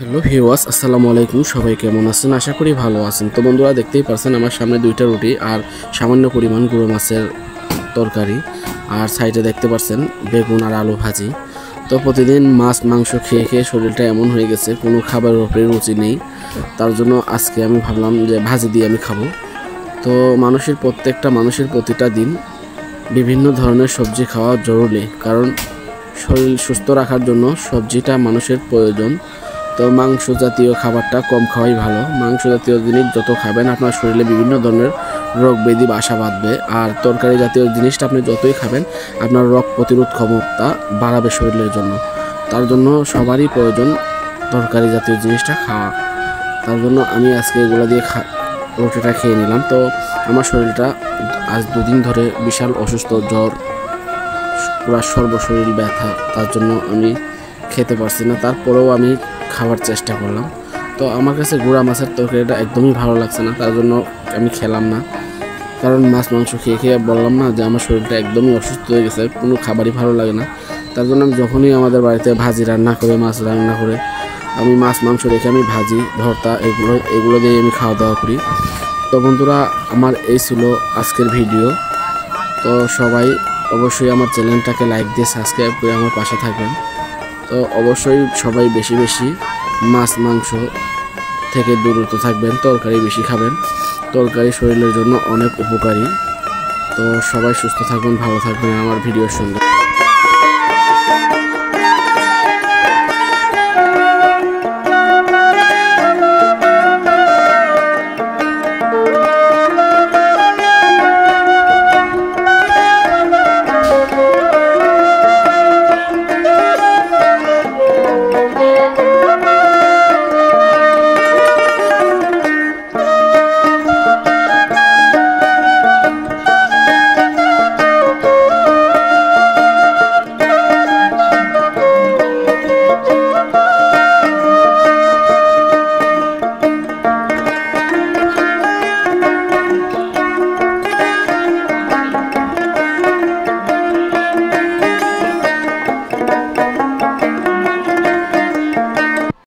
Hello viewers, আসসালামু আলাইকুম। সবাই কেমন আছেন? আশা করি ভালো আছেন। তো বন্ধুরা, দেখতেই পারছেন আমার সামনে দুইটা রুটি আর সামান্য পরিমাণ গুঁড়ো মাছের তরকারি, আর সাইডে দেখতে পাচ্ছেন বেগুন আর আলু ভাজি। তো প্রতিদিন মাছ মাংস খেয়ে খেয়ে শরীরটা এমন হয়ে গেছে, কোনো খাবারের উপরে রুচি নেই। তার জন্য আজকে আমি ভাবলাম যে ভাজি দিয়ে আমি খাবো। তো প্রত্যেকটা মানুষের প্রতিটা দিন বিভিন্ন ধরনের সবজি খাওয়া জরুরি, কারণ শরীর সুস্থ রাখার জন্য সবজিটা মানুষের প্রয়োজন। তো মাংস জাতীয় খাবারটা কম খাওয়াই ভালো। মাংস জাতীয় জিনিস যত খাবেন আপনার শরীরে বিভিন্ন ধরনের রোগ ব্যাধি বাসা বাঁধবে, আর তরকারি জাতীয় জিনিসটা আপনি যতই খাবেন আপনার রোগ প্রতিরোধ ক্ষমতা বাড়াবে শরীরের জন্য। তার জন্য সবারই প্রয়োজন তরকারি জাতীয় জিনিসটা খাওয়া। তার জন্য আমি আজকে এগুলো দিয়ে রুটিটা খেয়ে নিলাম। তো আমার শরীরটা আজ দুদিন ধরে বিশাল অসুস্থ, জ্বর, পুরা সর্বশরীর ব্যথা। তার জন্য আমি খেতে পারছি না, তারপরেও আমি খাওয়ার চেষ্টা করলাম। তো আমার কাছে গুঁড়া মাছের তরকারিটা একদমই ভালো লাগছে না, তার জন্য আমি খেলাম না। কারণ মাছ মাংস খেয়ে খেয়ে বললাম না যে আমার শরীরটা একদমই অসুস্থ হয়ে গেছে, কোনো খাবারই ভালো লাগে না। তার জন্য আমি যখনই আমাদের বাড়িতে ভাজি রান্না করে, মাছ রান্না করে, আমি মাছ মাংস রেখে আমি ভাজি ভর্তা এগুলো দিয়ে আমি খাওয়া দাওয়া করি। তো বন্ধুরা, আমার এই ছিল আজকের ভিডিও। তো সবাই অবশ্যই আমার চ্যানেলটাকে লাইক দিয়ে সাবস্ক্রাইব করে আমার পাশে থাকবেন। তো অবশ্যই সবাই বেশি বেশি মাছ মাংস থেকে দূরত থাকবেন, তরকারি বেশি খাবেন। তরকারি শরীরের জন্য অনেক উপকারী। তো সবাই সুস্থ থাকবেন, ভালো থাকবেন আমার ভিডিওর সঙ্গে।